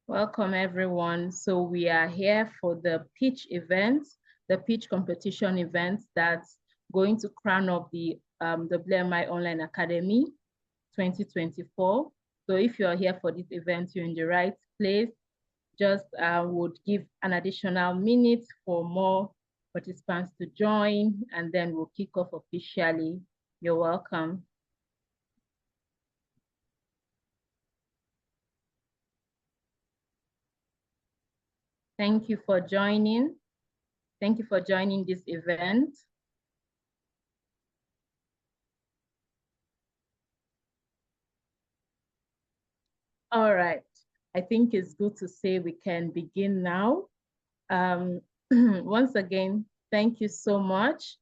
Welcome everyone. So we are here for the pitch event, the pitch competition event that's going to crown up the WMI Online Academy 2024. So if you're here for this event, you're in the right place. Just would give an additional minute for more participants to join, and then we'll kick off officially. You're welcome. Thank you for joining. Thank you for joining this event. All right, I think it's good to say we can begin now. Once again, thank you so much.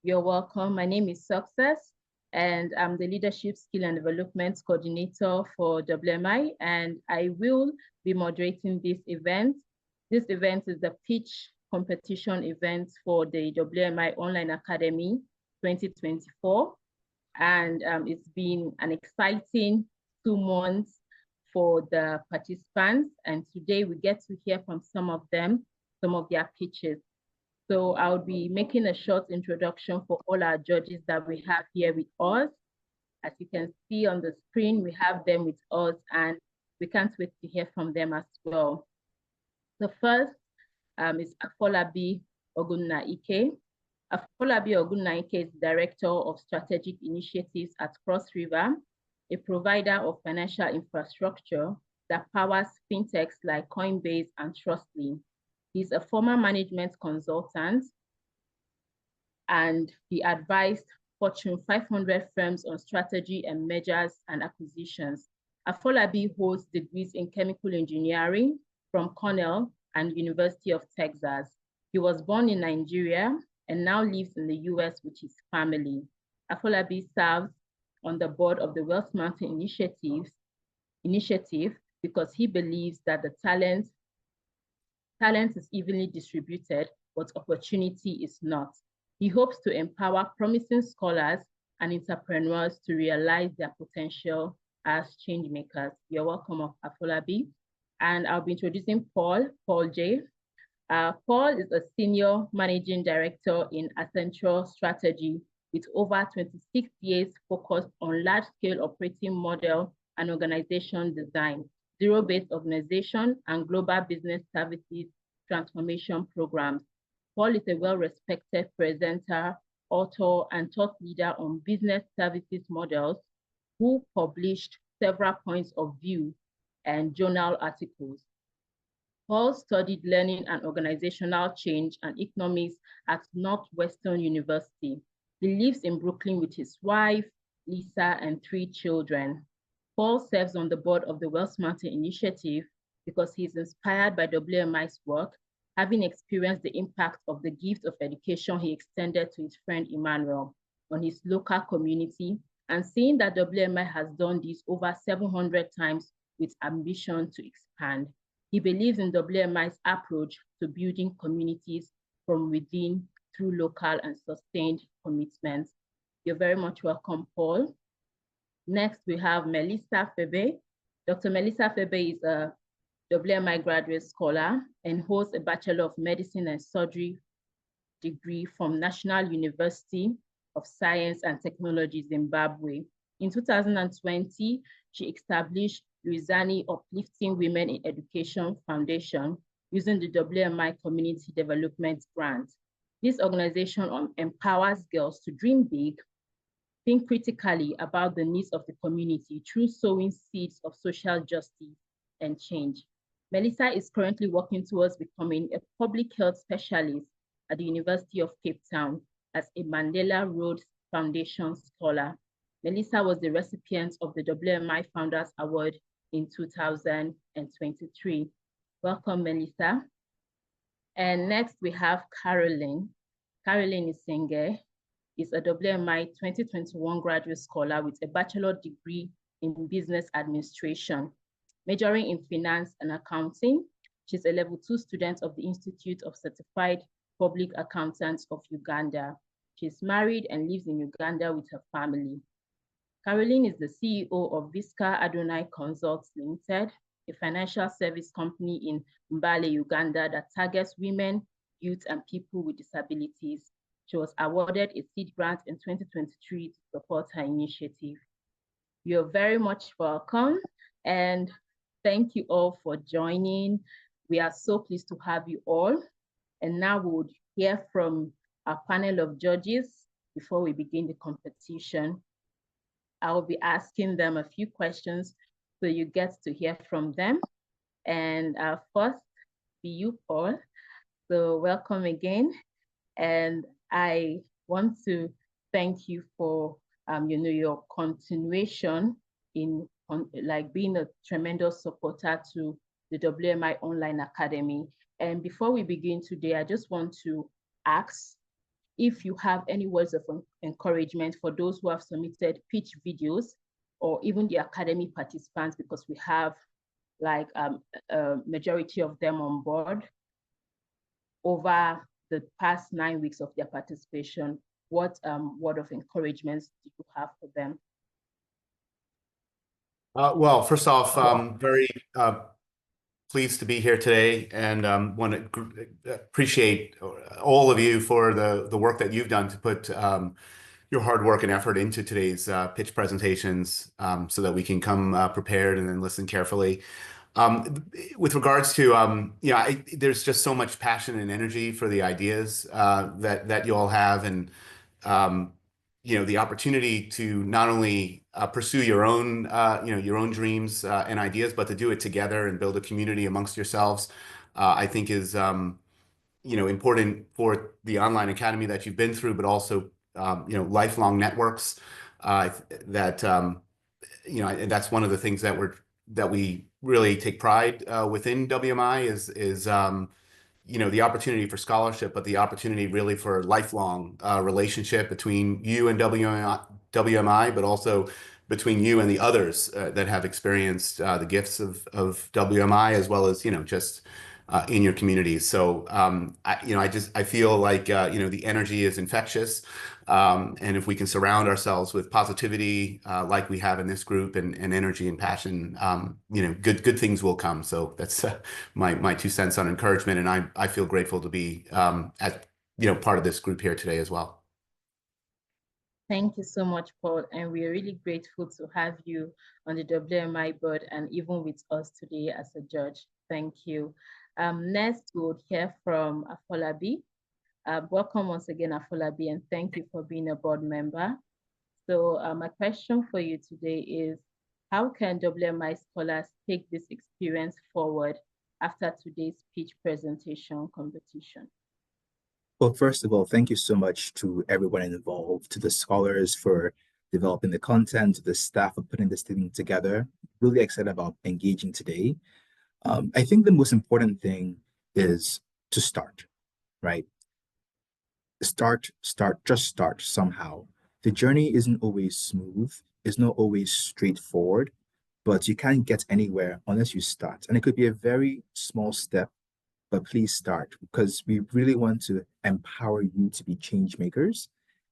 You're welcome. My name is Success, and I'm the Leadership Skill and Development Coordinator for WMI, and I will be moderating this event. This event is the pitch competition event for the WMI Online Academy 2024, and it's been an exciting 2 months for the participants, and today we get to hear from some of them, some of their pitches. So I'll be making a short introduction for all our judges that we have here with us. As you can see on the screen, we have them with us, and we can't wait to hear from them as well. The first is Afolabi Ogunnaike. Afolabi Ogunnaike is Director of Strategic Initiatives at Cross River, a provider of financial infrastructure that powers fintechs like Coinbase and Trustly. He's a former management consultant, and he advised Fortune 500 firms on strategy and mergers and acquisitions. Afolabi holds degrees in chemical engineering from Cornell and University of Texas. He was born in Nigeria and now lives in the US with his family. Afolabi serves on the board of the Wealth Mountain Initiative because he believes that the talent is evenly distributed, but opportunity is not. He hopes to empower promising scholars and entrepreneurs to realize their potential as change makers. You're welcome, Afolabi. And I'll be introducing Paul J. Paul is a senior managing director in Accenture Strategy with over 26 years focused on large-scale operating model and organization design, zero-based organization, and global business services transformation programs. Paul is a well-respected presenter, author, and thought leader on business services models who published several points of view and journal articles. Paul studied learning and organizational change and economics at Northwestern University. He lives in Brooklyn with his wife, Lisa, and 3 children. Paul serves on the board of the Wealth Mountain Initiative because he's inspired by WMI's work, having experienced the impact of the gift of education he extended to his friend Emmanuel on his local community, and seeing that WMI has done this over 700 times with ambition to expand. He believes in WMI's approach to building communities from within through local and sustained commitments. You're very much welcome, Paul. Next, we have Melissa Febe. Dr. Melissa Febe is a WMI graduate scholar and holds a Bachelor of Medicine and Surgery degree from National University of Science and Technology, Zimbabwe. In 2020, she established Luizani Uplifting Women in Education Foundation using the WMI Community Development Grant. This organization empowers girls to dream big, think critically about the needs of the community through sowing seeds of social justice and change. Melissa is currently working towards becoming a public health specialist at the University of Cape Town as a Mandela Rhodes Foundation Scholar. Melissa was the recipient of the WMI Founders Award in 2023. Welcome, Melissa. And next we have Caroline. Caroline Isenge is a WMI 2021 graduate scholar with a bachelor degree in business administration, majoring in finance and accounting. She's a level 2 student of the Institute of Certified Public Accountants of Uganda. She's married and lives in Uganda with her family. Caroline is the CEO of Visca Adonai Consults Limited, a financial service company in Mbale, Uganda that targets women, youth, and people with disabilities. She was awarded a seed grant in 2023 to support her initiative. You're very much welcome, and thank you all for joining. We are so pleased to have you all. And now we would hear from our panel of judges before we begin the competition. I will be asking them a few questions so you get to hear from them. And our first be you, Paul. So welcome again. And I want to thank you for your continuation in like being a tremendous supporter to the WMI Online Academy. And before we begin today, I just want to ask if you have any words of encouragement for those who have submitted pitch videos, or even the academy participants, because we have like a majority of them on board over the past 9 weeks of their participation. What word of encouragement do you have for them? Well, first off, very pleased to be here today, and want to appreciate all of you for the work that you've done to put your hard work and effort into today's pitch presentations, so that we can come prepared and then listen carefully. With regards to, there's just so much passion and energy for the ideas that you all have, and the opportunity to not only pursue your own dreams and ideas, but to do it together and build a community amongst yourselves, I think is important for the online academy that you've been through, but also lifelong networks that and that's one of the things that we really take pride within WMI is the opportunity for scholarship, but the opportunity really for lifelong relationship between you and WMI, but also between you and the others that have experienced the gifts of WMI, as well as just in your communities. So I feel like the energy is infectious, and if we can surround ourselves with positivity like we have in this group, and energy and passion, good things will come. So that's my 2 cents on encouragement, and I feel grateful to be part of this group here today as well. Thank you so much, Paul, and we're really grateful to have you on the WMI board and even with us today as a judge. Thank you. Next, we would hear from Afolabi. Welcome once again, Afolabi, and thank you for being a board member. So my question for you today is, how can WMI scholars take this experience forward after today's pitch presentation competition? Well, first of all, thank you so much to everyone involved, to the scholars for developing the content, to the staff for putting this thing together. Really excited about engaging today. I think the most important thing is to start, right? Just start somehow. The journey isn't always smooth, it's not always straightforward, but you can't get anywhere unless you start. And it could be a very small step, but please start, because we really want to empower you to be change makers.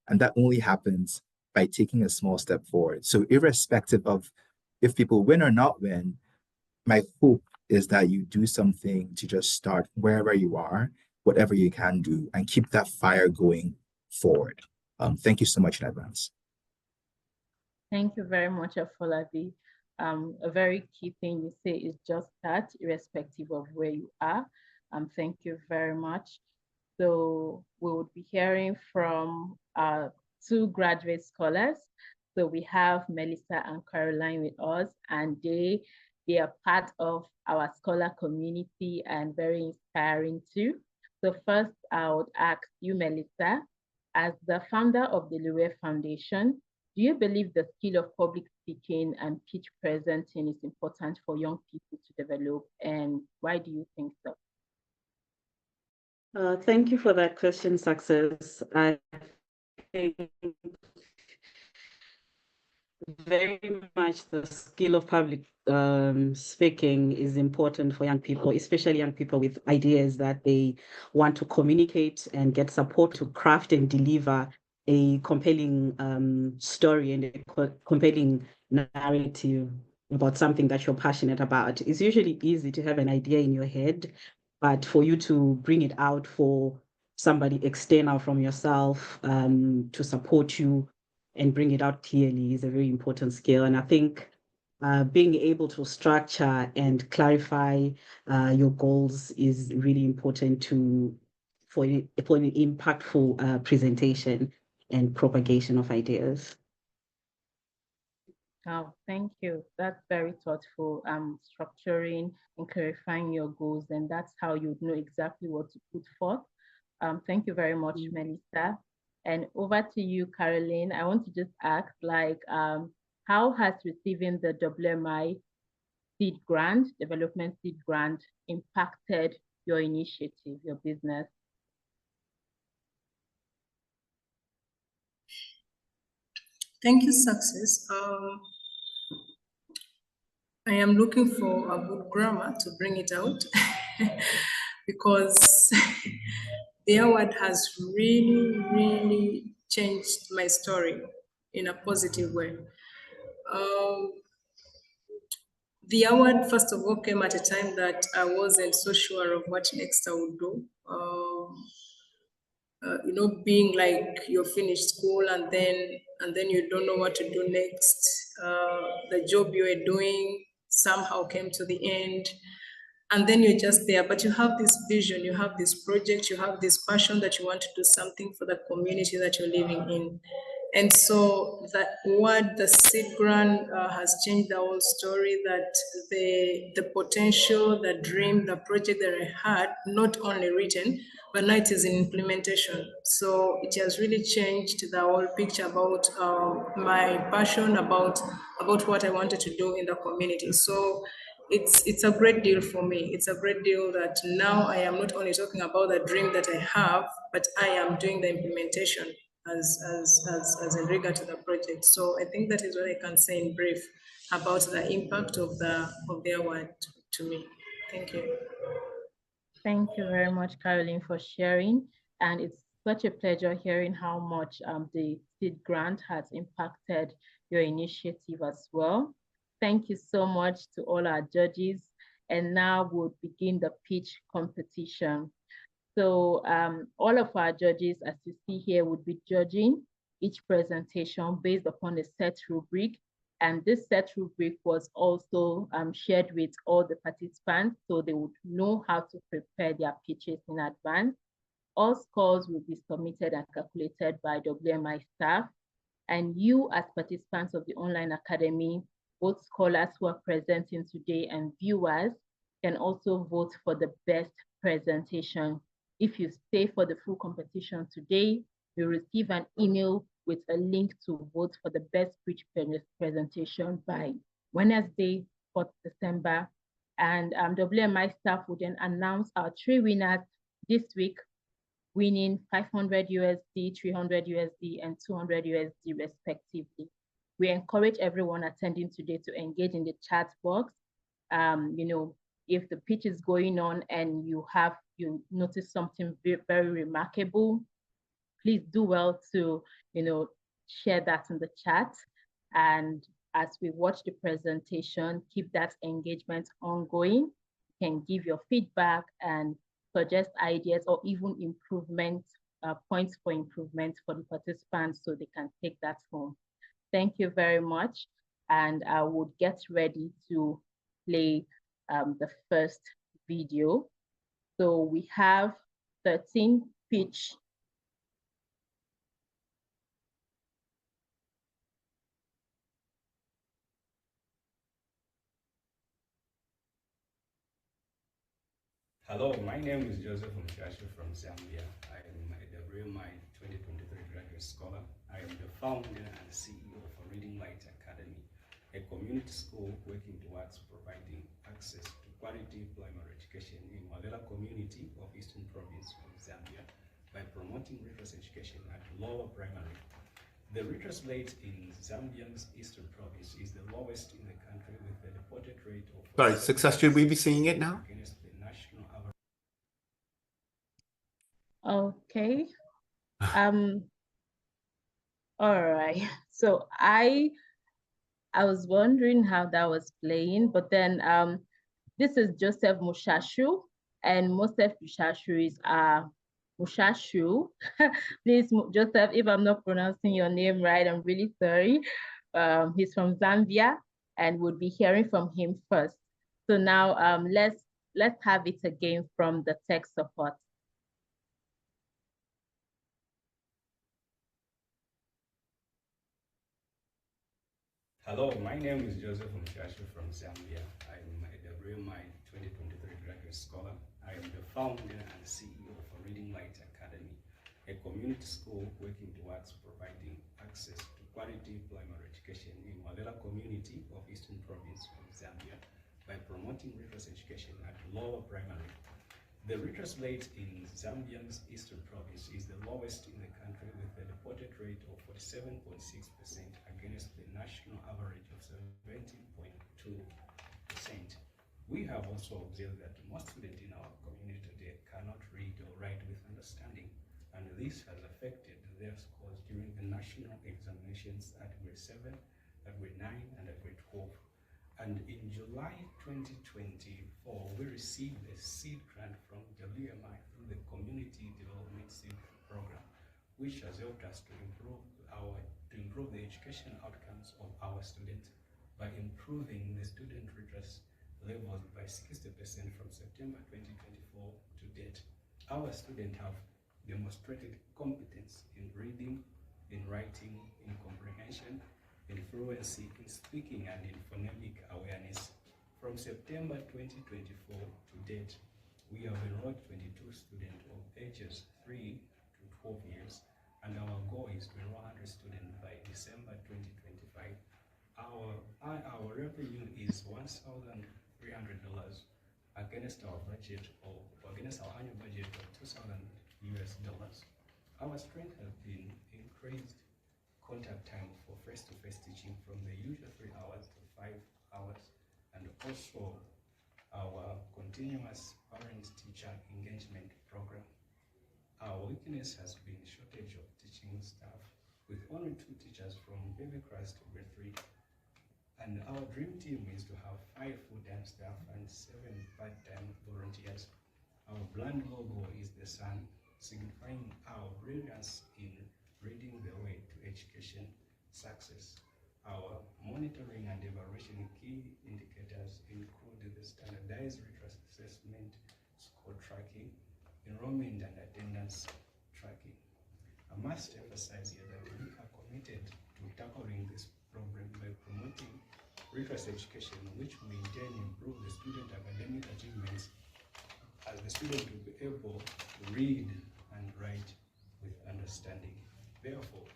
And that only happens by taking a small step forward. So irrespective of if people win or not win, my hope is that you do something to just start wherever you are, whatever you can do, and keep that fire going forward. Thank you so much in advance. Thank you very much, Afolabi. A very key thing you say is just that, irrespective of where you are. Thank you very much. So we would be hearing from 2 graduate scholars. So we have Melissa and Caroline with us, and they are part of our scholar community and very inspiring too. So first, I would ask you, Melissa, as the founder of the Lure Foundation, do you believe the skill of public speaking and pitch presenting is important for young people to develop, and why do you think so? Thank you for that question, Success. I think very much the skill of public speaking is important for young people, especially young people with ideas that they want to communicate and get support to craft and deliver a compelling story and a compelling narrative. about something that you're passionate about. It's usually easy to have an idea in your head, but for you to bring it out for somebody external from yourself to support you and bring it out clearly is a very important skill. And I think being able to structure and clarify your goals is really important for an impactful presentation and propagation of ideas. Oh, thank you. That's very thoughtful. Structuring and clarifying your goals, and that's how you know exactly what to put forth. Thank you very much, Melissa. And over to you, Caroline. I want to just ask, like, how has receiving the WMI seed grant, development seed grant, impacted your initiative, your business? Thank you, Success. I am looking for a good grammar to bring it out because the award has really, really changed my story in a positive way. The award, first of all, came at a time that I wasn't so sure of what next I would do. Being like you're finished school and then you don't know what to do next. The job you were doing somehow came to the end, and then you're just there. But you have this vision, you have this project, you have this passion that you want to do something for the community that you're living in. And so that word, the seed grant, has changed the whole story. That the potential, the dream, the project that I had, not only written, but now it is in implementation. So it has really changed the whole picture about my passion, about what I wanted to do in the community. So it's a great deal for me. It's a great deal that now I am not only talking about the dream that I have, but I am doing the implementation as in regard to the project. So I think that is what I can say in brief about the impact of the award to me. Thank you. Thank you very much, Caroline, for sharing. And it's such a pleasure hearing how much the seed grant has impacted your initiative as well. Thank you so much to all our judges. And now we'll begin the pitch competition. So all of our judges, as you see here, would be judging each presentation based upon a set rubric. And this set rubric was also shared with all the participants, so they would know how to prepare their pitches in advance. All scores will be submitted and calculated by WMI staff. And you, as participants of the online academy, both scholars who are presenting today and viewers, can also vote for the best presentation. If you stay for the full competition today, you'll receive an email with a link to vote for the best pitch presentation by Wednesday, 4th December. And WMI staff will then announce our 3 winners this week, winning 500 USD, 300 USD, and 200 USD respectively. We encourage everyone attending today to engage in the chat box. If the pitch is going on and you notice something very remarkable, please do well to, share that in the chat. And as we watch the presentation, keep that engagement ongoing. You can give your feedback and suggest ideas or even improvement, points for improvement for the participants so they can take that home. Thank you very much. And I would get ready to play the first video. So we have 13 pitch. Hello, my name is Joseph Mshashu from Zambia. I am a WMI 2023 graduate scholar. I am the founder and CEO of Reading Light Academy, a community school working towards providing access to quality primary education in Walela community of Eastern Province of Zambia by promoting literacy education at lower primary. The literacy rate in Zambia's Eastern Province is the lowest in the country with the reported rate of... Sorry, Success, should we be seeing it now? Against the national average. Okay. All right. So I I was wondering how that was playing, but then this is Joseph Mushashu, and Joseph Mushashu is Mushashu. Please, Joseph, if I'm not pronouncing your name right, I'm really sorry. He's from Zambia, and we'll be hearing from him first. So now let's have it again from the tech support. Hello, my name is Joseph Mshashu from Zambia. I'm a WMI 2023 graduate scholar. I am the founder and CEO for Reading Light Academy, a community school working towards providing access to quality primary education in Walela community of Eastern Province of Zambia by promoting rigorous education at lower primary. The literacy rate in Zambia's Eastern Province is the lowest in the country, with a reported rate of 47.6% against the national average of 70.2%. We have also observed that most students in our community today cannot read or write with understanding, and this has affected their scores during the national examinations at grade 7, at grade 9, and at grade 12. And in July 2024, we received a seed grant from WMI through the Community Development Seed Program, which has helped us to improve the education outcomes of our students by improving the student literacy levels by 60% from September 2024 to date. Our students have demonstrated competence in reading, in writing, in comprehension, in fluency, in speaking, and in phonemic awareness. From September 2024 to date, we have enrolled 22 students of ages 3 to 12 years, and our goal is to enroll 100 students by December 2025. Our revenue is $1,300 against our annual budget of $2,000. Our strength has been increased contact time for face-to-face teaching from the usual 3 hours to 5 hours, and also our continuous parent-teacher engagement program. Our weakness has been shortage of teaching staff, with only 2 teachers from baby class to grade 3. And our dream team is to have 5 full-time staff and 7 part-time volunteers. Our brand logo is the sun, signifying our brilliance in reading the way to education success. Our monitoring and evaluation key indicators include the standardized literacy assessment, score tracking, enrollment and attendance tracking. I must emphasize here that we are committed to tackling this problem by promoting literacy education, which will in turn improve the student academic achievements, as the student will be able to read and write with understanding. Therefore,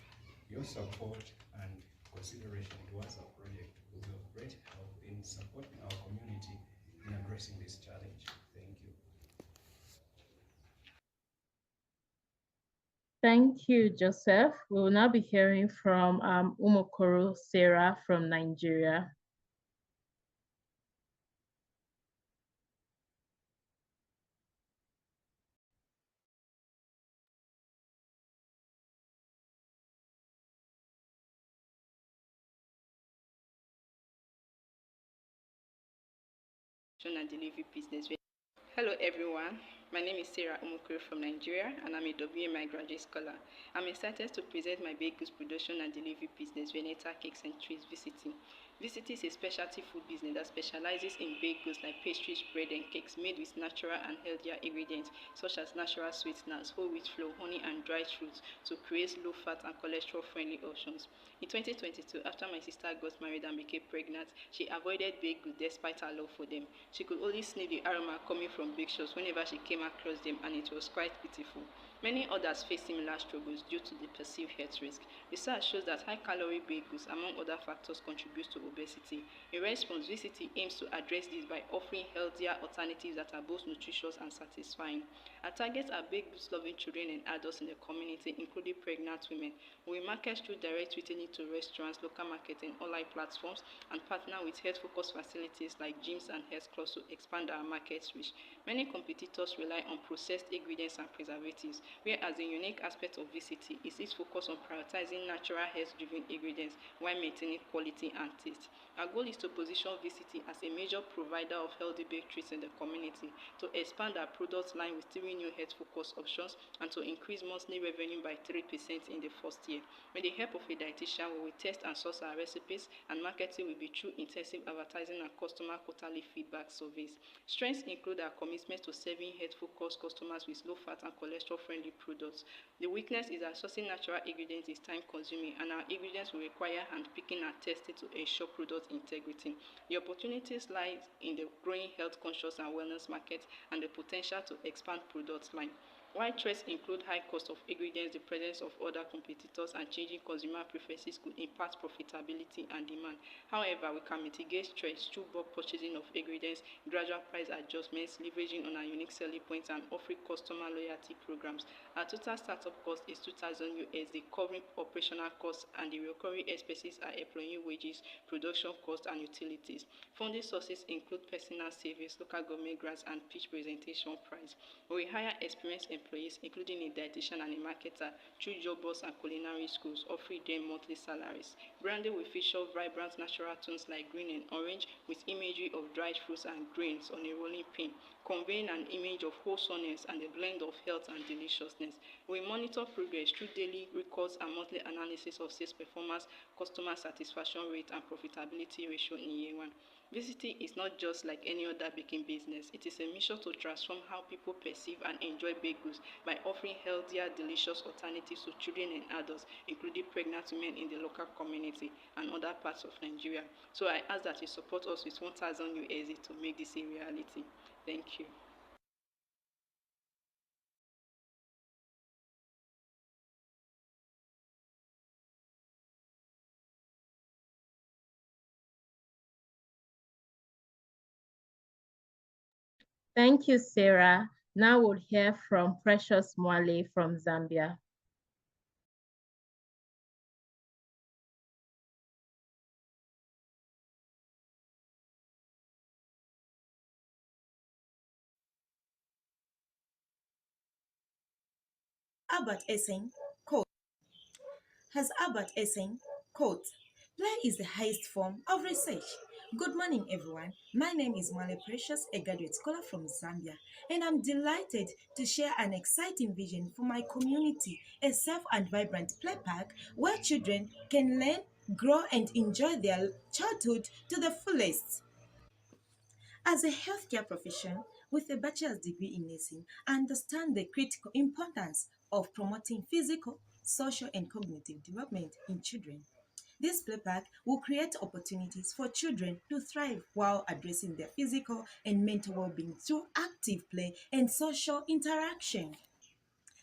your support and consideration towards our project will be of great help in supporting our community in addressing this challenge. Thank you. Thank you, Joseph. We will now be hearing from Umokoro Sarah from Nigeria. And delivery business. Hello everyone, my name is Sarah Umukuru from Nigeria, and I'm a WMI graduate scholar. I'm excited to present my baked goods production and delivery business, Veneta Cakes and Treats VCT. VCT is a specialty food business that specializes in baked goods like pastries, bread and cakes made with natural and healthier ingredients such as natural sweeteners, whole wheat flour, honey and dried fruits to create low fat and cholesterol friendly options. In 2022, after my sister got married and became pregnant, she avoided baked goods despite her love for them. She could only sniff the aroma coming from baked shops whenever she came across them, and it was quite pitiful. Many others face similar struggles due to the perceived health risk. Research shows that high-calorie baked goods, among other factors, contribute to obesity. In response, VCT aims to address this by offering healthier alternatives that are both nutritious and satisfying. Our targets are baked goods-loving children and adults in the community, including pregnant women. We market through direct retailing to restaurants, local marketing, online platforms, and partner with health-focused facilities like gyms and health clubs to expand our market reach. Many competitors rely on processed ingredients and preservatives, whereas the unique aspect of VCT is its focus on prioritizing natural health-driven ingredients while maintaining quality and taste. it. Our goal is to position VCT as a major provider of healthy baked treats in the community, to expand our product line with 3 new health-focused options, and to increase monthly revenue by 3% in the first year. With the help of a dietitian, we will test and source our recipes, and marketing will be through intensive advertising and customer quarterly feedback surveys. Strengths include our commitment to serving health-focused customers with low-fat and cholesterol-friendly products. The weakness is that sourcing natural ingredients is time-consuming, and our ingredients will require hand-picking and testing to ensure product integrity. The opportunities lie in the growing health-conscious and wellness market and the potential to expand product line. While threats include high cost of ingredients, the presence of other competitors, and changing consumer preferences could impact profitability and demand. However, we can mitigate threats through bulk purchasing of ingredients, gradual price adjustments, leveraging on our unique selling points, and offering customer loyalty programs. Our total startup cost is $2,000, covering operational costs, and the recurring expenses are employee wages, production costs, and utilities. Funding sources include personal savings, local government grants, and pitch presentation prize. We hire experienced employees, including a dietitian and a marketer, through job boards and culinary schools, offering them monthly salaries. Branding will feature vibrant natural tones like green and orange, with imagery of dried fruits and grains on a rolling pin, conveying an image of wholesomeness and a blend of health and deliciousness. We monitor progress through daily records and monthly analysis of sales performance, customer satisfaction rate, and profitability ratio in year 1. VCT is not just like any other baking business. It is a mission to transform how people perceive and enjoy baked goods by offering healthier, delicious alternatives to children and adults, including pregnant women in the local community and other parts of Nigeria. So I ask that you support us with $1,000 to make this a reality. Thank you. Thank you, Sarah. Now we'll hear from Precious Mwale from Zambia. Albert Essing, quote, play is the highest form of research. Good morning, everyone. My name is Mwale Precious, a graduate scholar from Zambia, and I'm delighted to share an exciting vision for my community, a safe and vibrant play park where children can learn, grow, and enjoy their childhood to the fullest. As a healthcare professional with a bachelor's degree in nursing, I understand the critical importance of promoting physical, social, and cognitive development in children. This play park will create opportunities for children to thrive while addressing their physical and mental well-being through active play and social interaction.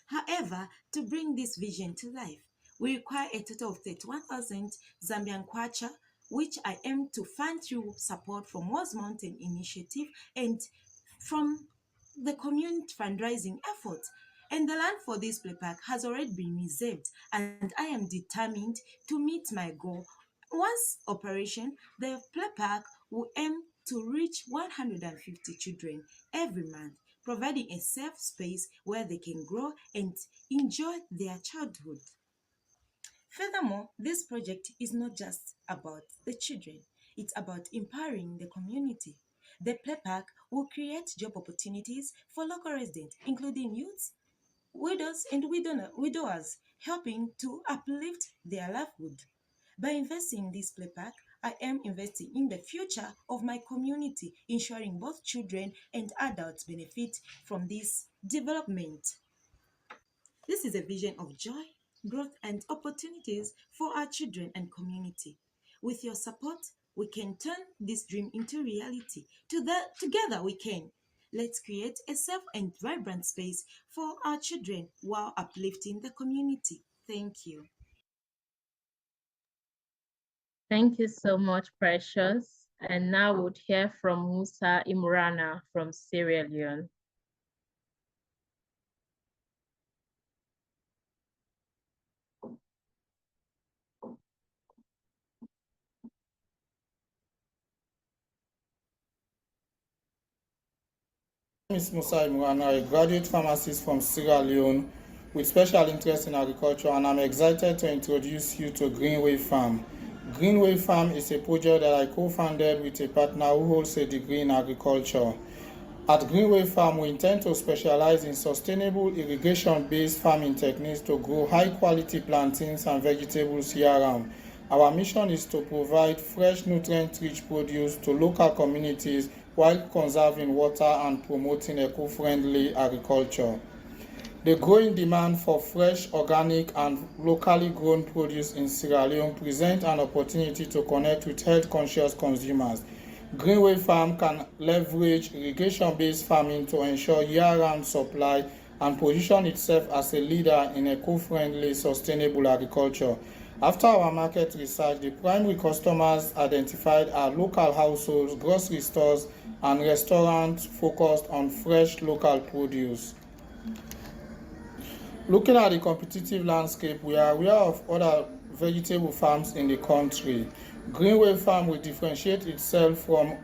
However, to bring this vision to life, we require a total of 31,000 Zambian kwacha, which I aim to fund through support from Wars Mountain Initiative and from the community fundraising effort. And the land for this play park has already been reserved, and I am determined to meet my goal. Once operation, the play park will aim to reach 150 children every month, providing a safe space where they can grow and enjoy their childhood. Furthermore, this project is not just about the children, it's about empowering the community. The play park will create job opportunities for local residents, including youths, widows, and widowers, helping to uplift their livelihood. By investing in this play park, I am investing in the future of my community, ensuring both children and adults benefit from this development. This is a vision of joy, growth, and opportunities for our children and community. With your support, we can turn this dream into reality. Together we can. Let's create a safe and vibrant space for our children while uplifting the community. Thank you. Thank you so much, Precious. And now we'll hear from Musa Imrana from Sierra Leone. My name is Musa Imrana, a graduate pharmacist from Sierra Leone with special interest in agriculture, and I'm excited to introduce you to Greenway Farm. Greenway Farm is a project that I co-founded with a partner who holds a degree in agriculture. At Greenway Farm, we intend to specialize in sustainable irrigation-based farming techniques to grow high-quality plantains and vegetables year-round. Our mission is to provide fresh, nutrient-rich produce to local communities while conserving water and promoting eco-friendly agriculture. The growing demand for fresh, organic, and locally grown produce in Sierra Leone presents an opportunity to connect with health-conscious consumers. Greenway Farm can leverage irrigation-based farming to ensure year-round supply and position itself as a leader in eco-friendly, sustainable agriculture. After our market research, the primary customers identified are local households, grocery stores, and restaurants focused on fresh local produce. Looking at the competitive landscape, we are aware of other vegetable farms in the country. Greenway Farm will differentiate itself from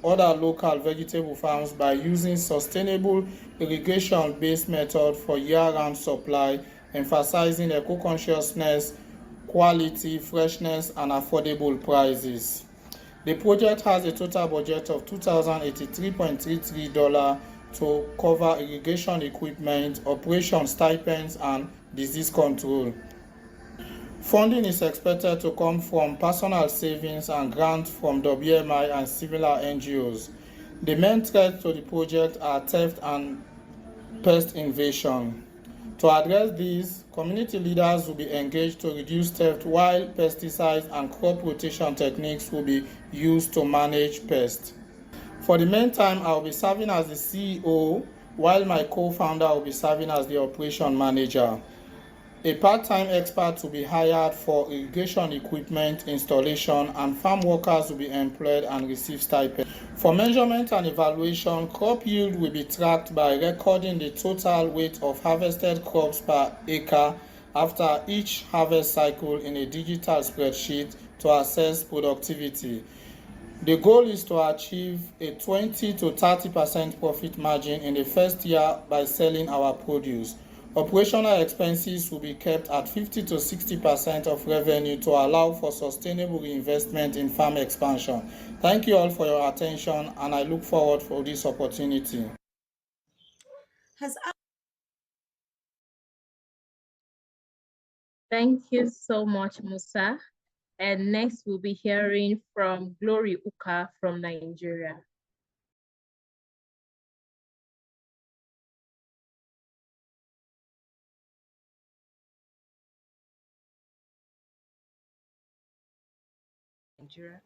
other local vegetable farms by using sustainable irrigation-based method for year-round supply, emphasizing eco-consciousness, quality, freshness, and affordable prices. The project has a total budget of $2,083.33 to cover irrigation equipment, operation stipends, and disease control. Funding is expected to come from personal savings and grants from WMI and similar NGOs. The main threats to the project are theft and pest invasion. To address these, community leaders will be engaged to reduce theft while pesticides and crop rotation techniques will be used to manage pests. For the meantime, I will be serving as the CEO while my co-founder will be serving as the operation manager. A part-time expert will be hired for irrigation equipment installation, and farm workers will be employed and receive stipends. For measurement and evaluation, crop yield will be tracked by recording the total weight of harvested crops per acre after each harvest cycle in a digital spreadsheet to assess productivity. The goal is to achieve a 20 to 30% profit margin in the first year by selling our produce. Operational expenses will be kept at 50 to 60% of revenue to allow for sustainable investment in farm expansion. Thank you all for your attention, and I look forward for this opportunity. Has Thank you so much, Musa. And next we'll be hearing from Glory Uka from Nigeria. Nigeria.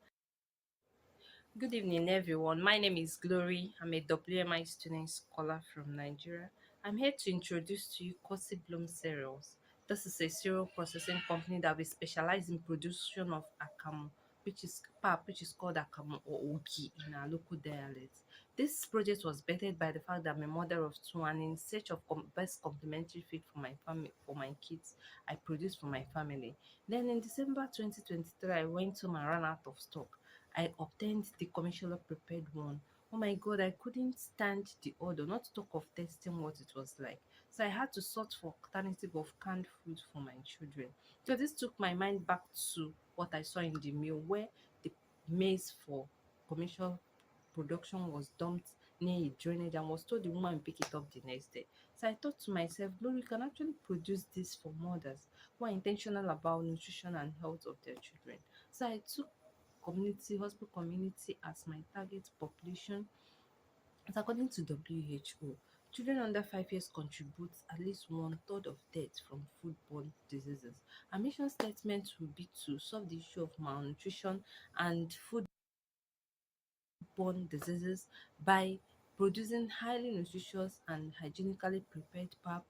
Good evening, everyone. My name is Glory. I'm a WMI student scholar from Nigeria. I'm here to introduce to you Kosi Bloom Cereals. This is a cereal processing company that we specialize in production of akamu, which is pap, which is called akamu or ogi in our local dialect. This project was bettered by the fact that I'm a mother of two, and in search of best complementary feed for my family, for my kids, I produce for my family. Then in December 2023, I went home and ran out of stock. I obtained the commercially prepared one. Oh my god, I couldn't stand the odor, not to talk of tasting what it was like. So I had to sort for alternative of canned food for my children. So this took my mind back to what I saw in the mill, where the maize for commercial production was dumped near a drainage and was told the woman will pick it up the next day. So I thought to myself, Glory, you can actually produce this for mothers who are intentional about nutrition and health of their children. So I took hospital community as my target population. As according to WHO, children under 5 years contribute at least one third of deaths from foodborne diseases. Our mission statement will be to solve the issue of malnutrition and food borne diseases by producing highly nutritious and hygienically prepared pap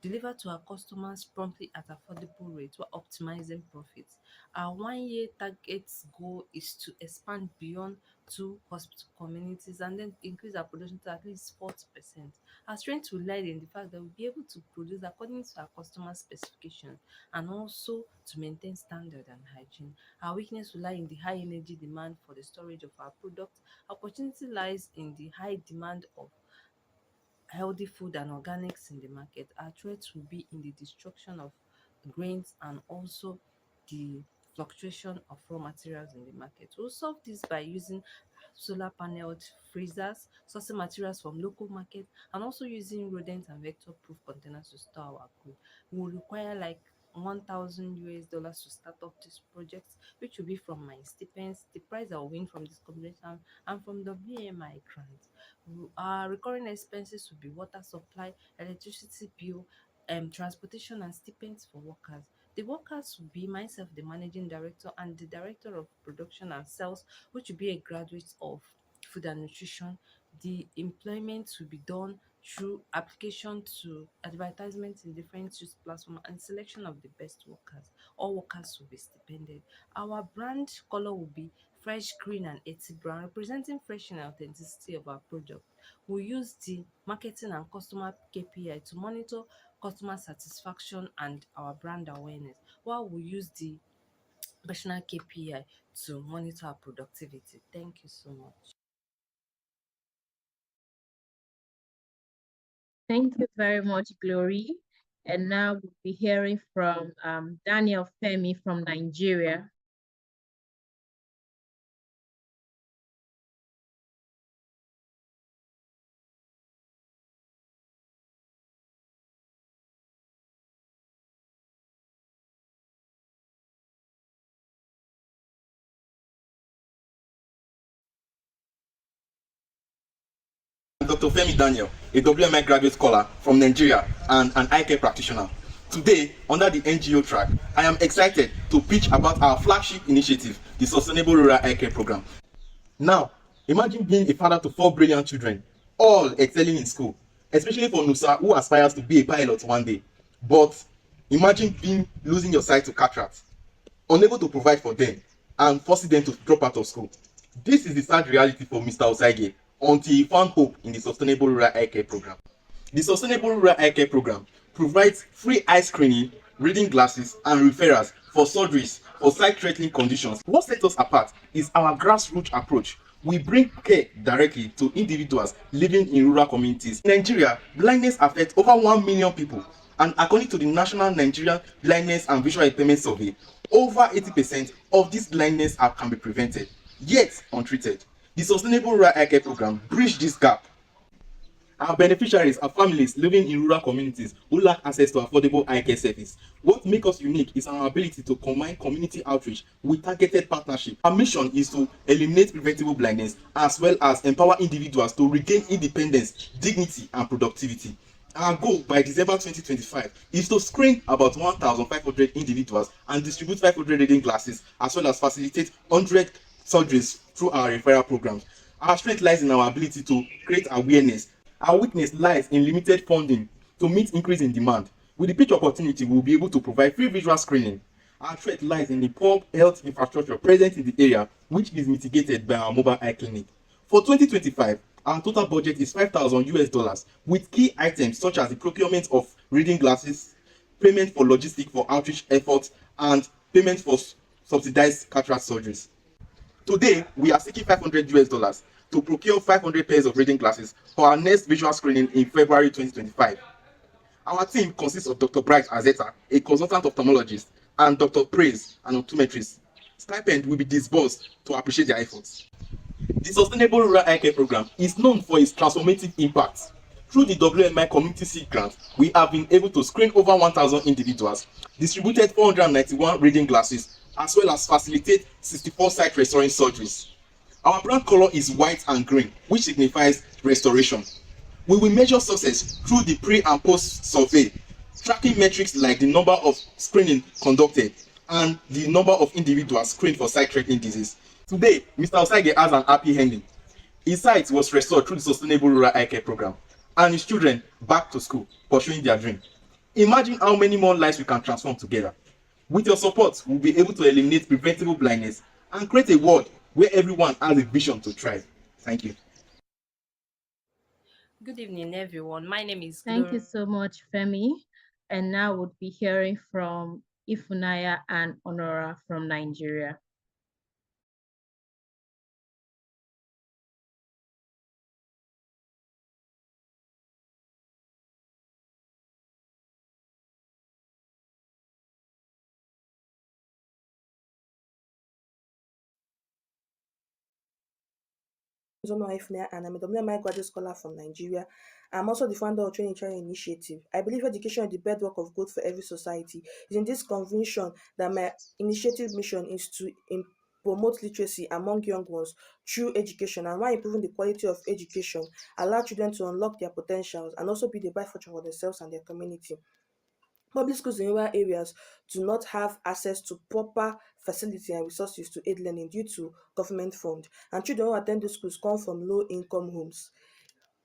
delivered to our customers promptly at affordable rates while optimizing profits. Our 1 year target goal is to expand beyond two hospital communities and then increase our production to at least 40%. Our strength will lie in the fact that we'll be able to produce according to our customer specifications and also to maintain standard and hygiene. Our weakness will lie in the high energy demand for the storage of our products. Opportunity lies in the high demand of healthy food and organics in the market. Our threats will be in the destruction of grains and also the fluctuation of raw materials in the market. We'll solve this by using solar paneled freezers, sourcing materials from local market, and also using rodent and vector proof containers to store our goods. We will require like $1,000 to start up this project, which will be from my stipends, the prize I will win from this competition, and from the BMI grant. Our recurring expenses will be water supply, electricity bill, transportation, and stipends for workers. The workers will be myself, the managing director, and the director of production and sales, which will be a graduate of food and nutrition. The employment will be done through application to advertisements in different news platforms and selection of the best workers. All workers will be stipended. Our brand color will be fresh, green, and earthy brown, representing fresh and authenticity of our product. We use the marketing and customer KPI to monitor customer satisfaction and our brand awareness, while we use the personal KPI to monitor our productivity. Thank you so much. Thank you very much, Glory. And now we'll be hearing from Daniel Femi from Nigeria. Dr. Femi Daniel, a WMI graduate scholar from Nigeria and an eye care practitioner. Today, under the NGO track, I am excited to pitch about our flagship initiative, the Sustainable Rural Eye Care Program. Now, imagine being a father to 4 brilliant children, all excelling in school, especially for Nusa, who aspires to be a pilot one day. But imagine losing your sight to cataract, unable to provide for them, and forcing them to drop out of school. This is the sad reality for Mr. Osaige until he found hope in the Sustainable Rural Eye Care Program. The Sustainable Rural Eye Care Program provides free eye screening, reading glasses, and referrals for surgeries for sight-threatening conditions. What sets us apart is our grassroots approach. We bring care directly to individuals living in rural communities. In Nigeria, blindness affects over 1 million people, and according to the National Nigerian Blindness and Visual Impairment Survey, over 80% of this blindness can be prevented, yet untreated. The Sustainable Rural Eye Care Program bridges this gap. Our beneficiaries are families living in rural communities who lack access to affordable eye care service. What makes us unique is our ability to combine community outreach with targeted partnership. Our mission is to eliminate preventable blindness as well as empower individuals to regain independence, dignity, and productivity. Our goal by December 2025 is to screen about 1,500 individuals and distribute 500 reading glasses as well as facilitate 100 surgeries through our referral programs. Our strength lies in our ability to create awareness. Our weakness lies in limited funding to meet increase in demand. With the pitch opportunity, we will be able to provide free visual screening. Our threat lies in the poor health infrastructure present in the area, which is mitigated by our mobile eye clinic. For 2025, our total budget is $5,000 with key items such as the procurement of reading glasses, payment for logistics for outreach efforts, and payment for subsidized cataract surgeries. Today, we are seeking $500 to procure 500 pairs of reading glasses for our next visual screening in February 2025. Our team consists of Dr. Bright Azeta, a consultant ophthalmologist, and Dr. Praise, an optometrist. Stipend will be disbursed to appreciate their efforts. The Sustainable Rural Eye Care Program is known for its transformative impact. Through the WMI Community Seed Grant, we have been able to screen over 1,000 individuals, distributed 491 reading glasses, as well as facilitate 64 sight restoring surgeries. Our brand color is white and green, which signifies restoration. We will measure success through the pre and post survey, tracking metrics like the number of screening conducted and the number of individuals screened for sight-threatening disease. Today, Mr. Osaige has an happy ending. His sight was restored through the Sustainable Rural Eye Care Program, and his children back to school, pursuing their dream. Imagine how many more lives we can transform together. With your support, we'll be able to eliminate preventable blindness and create a world where everyone has a vision to thrive. Thank you. Good evening, everyone. My name is Thank you Glory. so much, Femi. And now we'll be hearing from Ifunaya and Honora from Nigeria. And I'm a WMI graduate scholar from Nigeria. I'm also the founder of Training China Initiative. I believe education is the bedrock of growth for every society. It's in this conviction that my initiative mission is to promote literacy among young ones through education, and while improving the quality of education, allow children to unlock their potentials and also be the bright future for themselves and their community. Public schools in rural areas do not have access to proper facility and resources to aid learning due to government fund, and children who attend these schools come from low-income homes.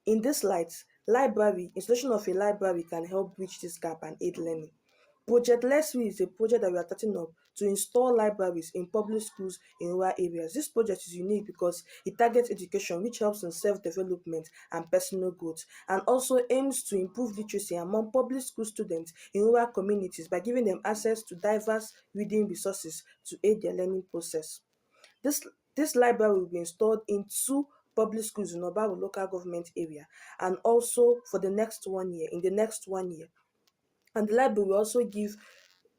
In this light, installation of a library can help bridge this gap and aid learning. Project Let's Read is a project that we are starting up to install libraries in public schools in rural areas. This project is unique because it targets education, which helps in self-development and personal growth, and also aims to improve literacy among public school students in rural communities by giving them access to diverse reading resources to aid their learning process. This library will be installed in 2 public schools in Obaru local government area, and also in the next 1 year. And the library will also give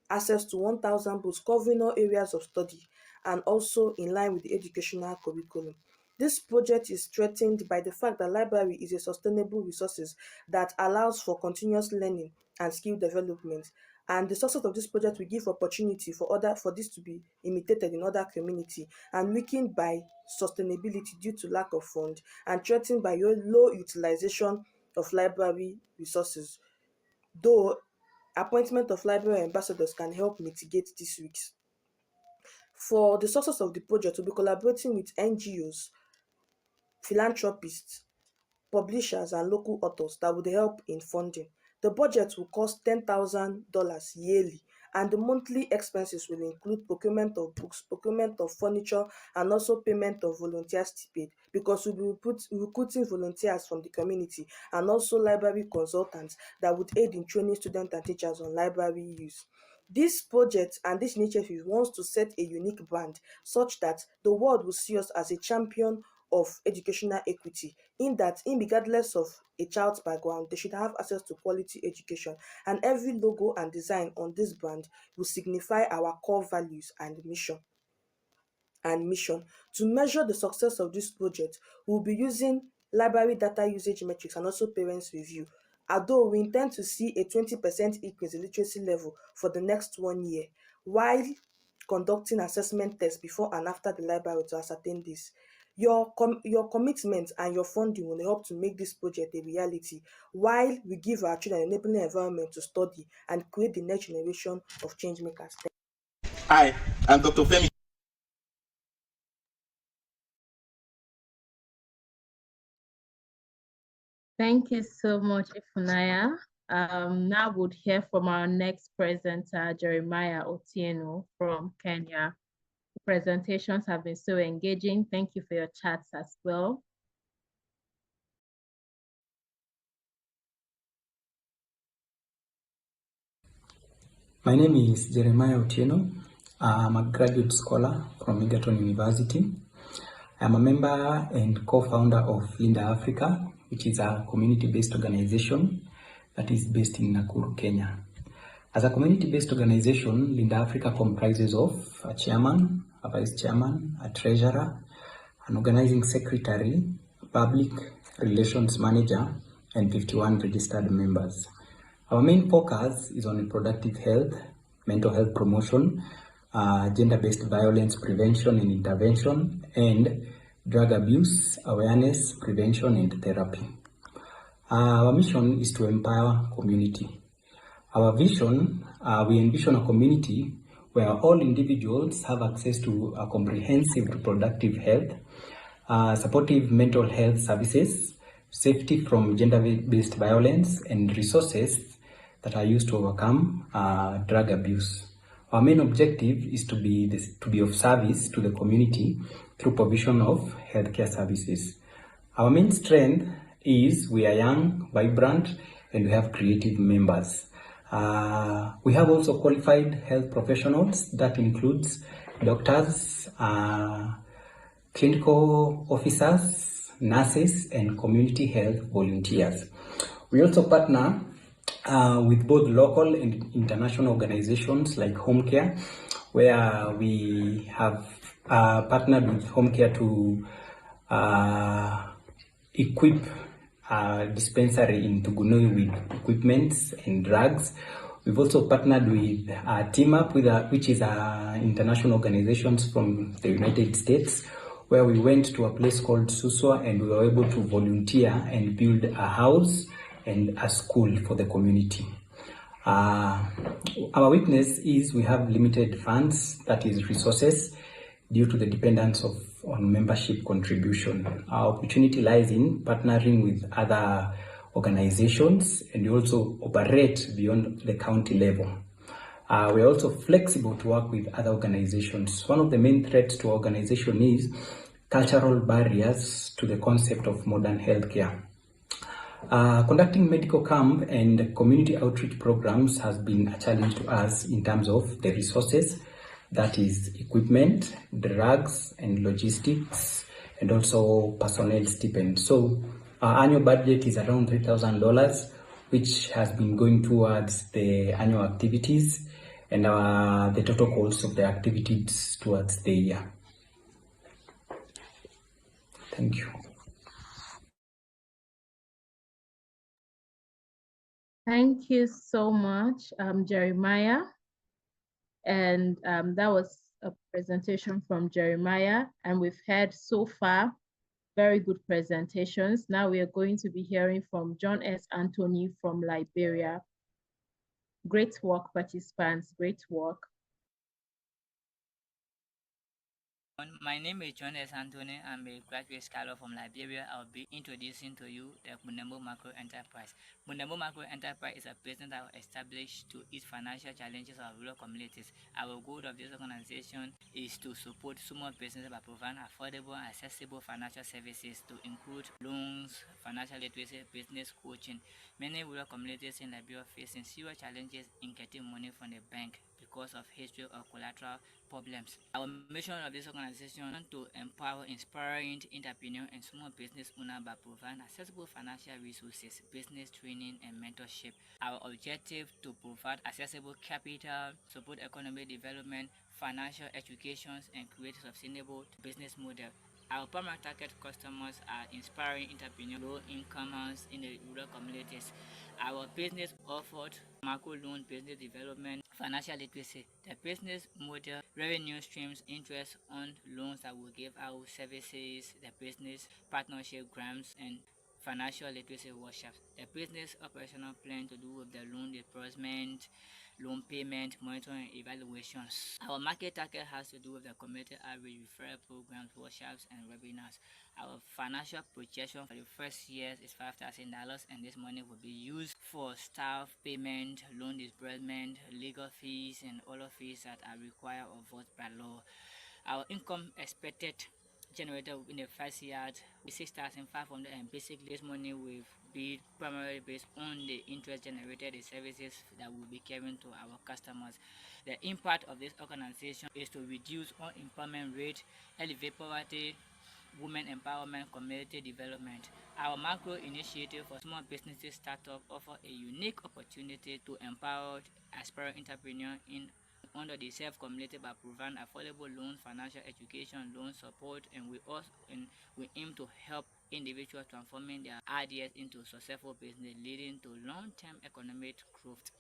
access to 1,000 books covering all areas of study and also in line with the educational curriculum. This project is strengthened by the fact that library is a sustainable resource that allows for continuous learning and skill development. And the success of this project will give opportunity for this to be imitated in other community, and weakened by sustainability due to lack of fund, and threatened by low utilization of library resources, though appointment of library ambassadors can help mitigate these risks. For the success of the project, we'll be collaborating with NGOs, philanthropists, publishers, and local authors that would help in funding. The budget will cost $10,000 yearly, and the monthly expenses will include procurement of books, procurement of furniture, and also payment of volunteers paid, because we'll be recruiting volunteers from the community and also library consultants that would aid in training students and teachers on library use. This project and this initiative wants to set a unique brand such that the world will see us as a champion of educational equity, in that regardless of a child's background, they should have access to quality education, and every logo and design on this brand will signify our core values and mission. To measure the success of this project, we'll be using library data usage metrics and also parents review. Although we intend to see a 20% increase in literacy level for the next 1 year, while conducting assessment tests before and after the library to ascertain this. Your commitment and your funding will help to make this project a reality, while we give our children an enabling environment to study and create the next generation of change makers. Hi, I'm Dr. Femi. Thank you so much, Ifunanya. Now we'll hear from our next presenter, Jeremiah Otieno from Kenya. The presentations have been so engaging. Thank you for your chats as well. My name is Jeremiah Otieno. I'm a graduate scholar from Egerton University. I'm a member and co-founder of Linda Africa, which is a community-based organization that is based in Nakuru, Kenya. As a community-based organization, Linda Africa comprises of a chairman, a vice chairman, a treasurer, an organizing secretary, a public relations manager, and 51 registered members. Our main focus is on reproductive health, mental health promotion, gender-based violence prevention and intervention, and drug abuse awareness, prevention, and therapy. Our mission is to empower community. Our vision, we envision a community where all individuals have access to a comprehensive reproductive health, supportive mental health services, safety from gender-based violence, and resources that are used to overcome drug abuse. Our main objective is to be of service to the community through provision of healthcare services. Our main strength is we are young, vibrant, and we have creative members. We have also qualified health professionals that includes doctors, clinical officers, nurses, and community health volunteers. We also partner with both local and international organizations like Home Care, where we have partnered with Home Care to equip a dispensary in Tugunoi with equipments and drugs. We've also partnered with Team Up, which is international organizations from the United States, where we went to a place called Suswa and we were able to volunteer and build a house and a school for the community. Our weakness is we have limited funds, that is resources, due to the dependence on membership contribution. Our opportunity lies in partnering with other organizations, and we also operate beyond the county level. We're also flexible to work with other organizations. One of the main threats to our organization is cultural barriers to the concept of modern healthcare. Conducting medical camp and community outreach programs has been a challenge to us in terms of the resources, that is equipment, drugs and logistics, and also personnel stipend. So our annual budget is around $3,000, which has been going towards the annual activities and the total cost of the activities towards the year. Thank you. Thank you so much, Jeremiah. And that was a presentation from Jeremiah, and we've had so far very good presentations. Now we are going to be hearing from John S. Anthony from Liberia. Great work, participants, great work. My name is John S. Anthony. I'm a graduate scholar from Liberia. I'll be introducing to you the Bunembo Macro Enterprise. Bunembo Macro Enterprise is a business that was established to ease financial challenges of rural communities. Our goal of this organization is to support small businesses by providing affordable and accessible financial services to include loans, financial literacy, business coaching. Many rural communities in Liberia are facing serious challenges in getting money from the bank because of history or collateral problems. Our mission of this organization is to empower inspiring entrepreneurs and small business owners by providing accessible financial resources, business training, and mentorship. Our objective to provide accessible capital, support economic development, financial education, and create sustainable business model. Our primary target customers are inspiring entrepreneurs, low-incomers in the rural communities. Our business offered macro loan, business development, financial literacy. The business model, revenue streams, interest on loans that will give out services, the business partnership grants, and financial literacy workshops. The business operational plan to do with the loan disbursement, loan payment, monitoring, and evaluations. Our market target has to do with the community outreach, referral programs, workshops, and webinars. Our financial projection for the first year is $5,000, and this money will be used for staff payment, loan disbursement, legal fees, and other fees that are required or voted by law. Our income expected generated in the first year is $6,500, and basically this money will be primarily based on the interest generated in services that will be given to our customers. The impact of this organization is to reduce unemployment rate, elevate poverty, women empowerment, community development. Our macro initiative for small businesses startup offer a unique opportunity to empower aspiring entrepreneurs in under the self community by providing affordable loans, financial education, loan support, and we aim to help individuals transforming their ideas into successful business, leading to long-term economic growth.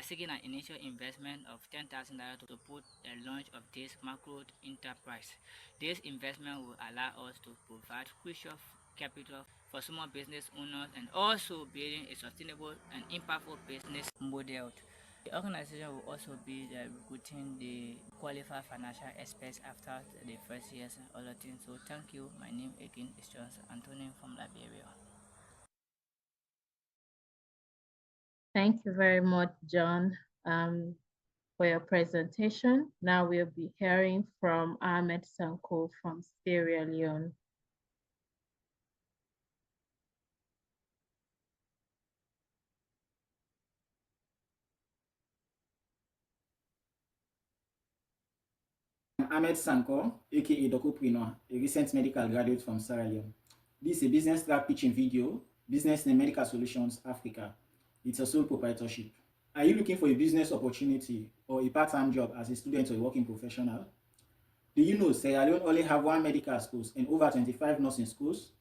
Seeking an initial investment of $10,000 to support the launch of this macro enterprise. This investment will allow us to provide crucial capital for small business owners and also building a sustainable and impactful business model. The organization will also be recruiting the qualified financial experts after the first years and other things. So thank you. My name again is John Anthony from Liberia. Thank you very much, John, for your presentation. Now we'll be hearing from Ahmed Sanko from Sierra Leone. Ahmed Sanko, aka Dokopreneur, a recent medical graduate from Sierra Leone. This is a business track pitching video, Business and Medical Solutions Africa. It's a sole proprietorship. Are you looking for a business opportunity or a part-time job as a student or a working professional? Do you know Sierra Leone only have 1 medical schools and over 25 nursing schools?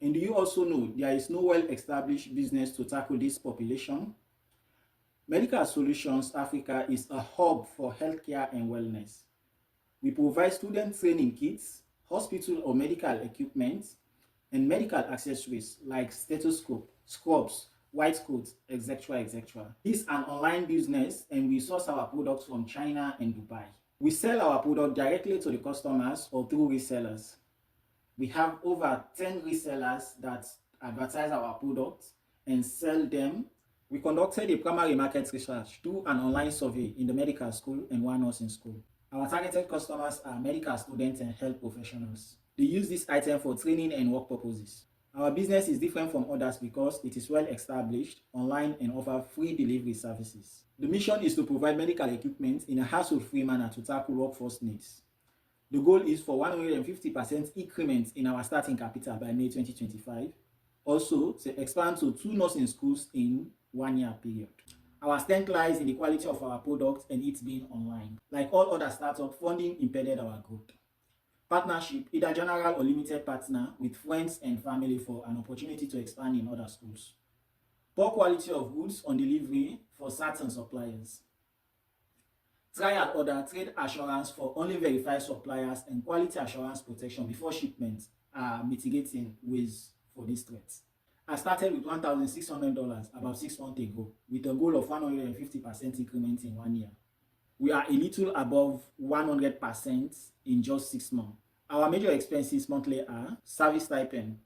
And do you also know there is no well-established business to tackle this population? Medical Solutions Africa is a hub for healthcare and wellness. We provide student training kits, hospital or medical equipment, and medical accessories like stethoscope, scrubs, white coats, etc., etc. This is an online business and we source our products from China and Dubai. We sell our product directly to the customers or through resellers. We have over 10 resellers that advertise our products and sell them. We conducted a primary market research through an online survey in the medical school and one nursing school. Our targeted customers are medical students and health professionals. They use this item for training and work purposes. Our business is different from others because it is well established, online, and offer free delivery services. The mission is to provide medical equipment in a hassle-free manner to tackle workforce needs. The goal is for 150% increment in our starting capital by May 2025. Also, to expand to 2 nursing schools in 1 year period. Our strength lies in the quality of our product and it being online. Like all other startups, funding impeded our growth. Partnership, either general or limited partner with friends and family for an opportunity to expand in other schools. Poor quality of goods on delivery for certain suppliers. Trial order trade assurance for only verified suppliers and quality assurance protection before shipment are mitigating ways for this threat. I started with $1,600 about 6 months ago with a goal of 150% increment in 1 year. We are a little above 100% in just 6 months. Our major expenses monthly are service stipend,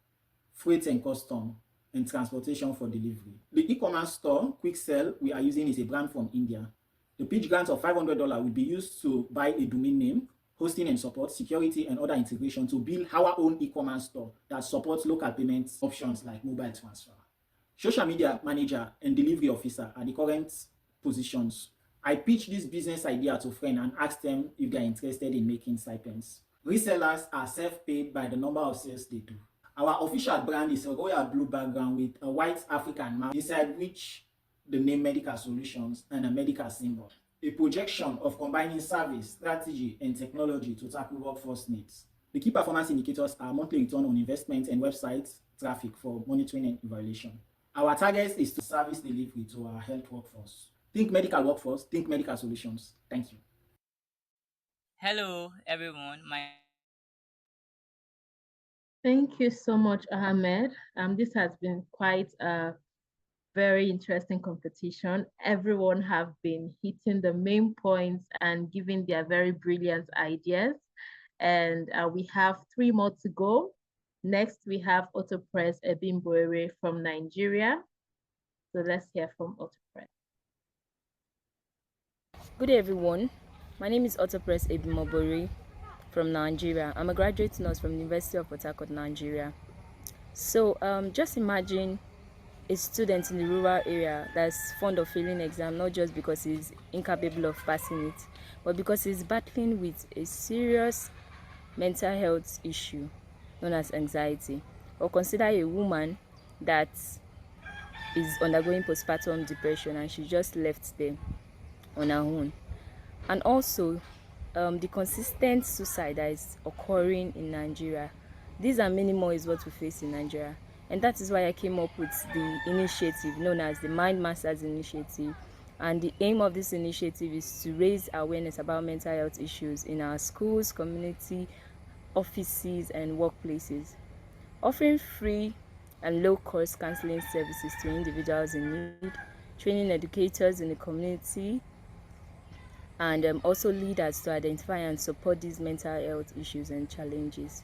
freight and custom, and transportation for delivery. The e-commerce store, Quick Sell, we are using is a brand from India. The pitch grant of $500 will be used to buy a domain name, hosting and support, security, and other integration to build our own e-commerce store that supports local payment options like mobile transfer. Social media manager and delivery officer are the current positions. I pitch this business idea to friends and ask them if they are interested in making stipends. Resellers are self-paid by the number of sales they do. Our official brand is a royal blue background with a white African map inside which the name Medical Solutions and a medical symbol. A projection of combining service, strategy, and technology to tackle workforce needs. The key performance indicators are monthly return on investment and website traffic for monitoring and evaluation. Our target is to service delivery to our health workforce. Think medical workforce, think medical solutions. Thank you. Hello, everyone. Thank you so much, Ahmed. This has been quite a very interesting competition. Everyone have been hitting the main points and giving their very brilliant ideas. And we have 3 more to go. Next, we have Autopress Ebimboere from Nigeria. So let's hear from Autopress. Good day, everyone. My name is Autopress Ebimboere from Nigeria. I'm a graduate nurse from the University of Port Harcourt, Nigeria. So just imagine a student in the rural area that's fond of failing exam, not just because he's incapable of passing it, but because he's battling with a serious mental health issue known as anxiety. Or consider a woman that is undergoing postpartum depression and she just left there on her own. And also the consistent suicide that is occurring in Nigeria. These and many more is what we face in Nigeria. And that is why I came up with the initiative known as the Mind Masters Initiative. And the aim of this initiative is to raise awareness about mental health issues in our schools, community, offices, and workplaces. Offering free and low-cost counseling services to individuals in need, training educators in the community, and also leaders to identify and support these mental health issues and challenges.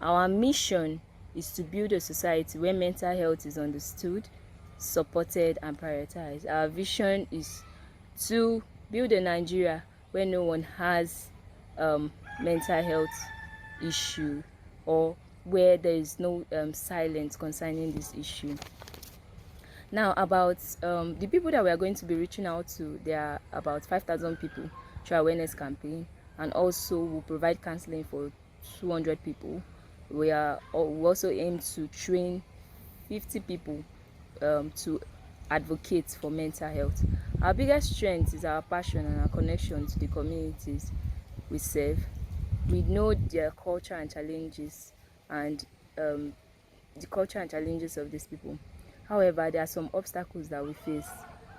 Our mission is to build a society where mental health is understood, supported, and prioritized. Our vision is to build a Nigeria where no one has mental health issue, or where there is no silence concerning this issue. Now, about the people that we are going to be reaching out to, there are about 5,000 people through awareness campaign, and also we'll provide counseling for 200 people. We also aim to train 50 people to advocate for mental health. Our biggest strength is our passion and our connection to the communities we serve. We know their culture and challenges and the culture and challenges of these people. However, there are some obstacles that we face,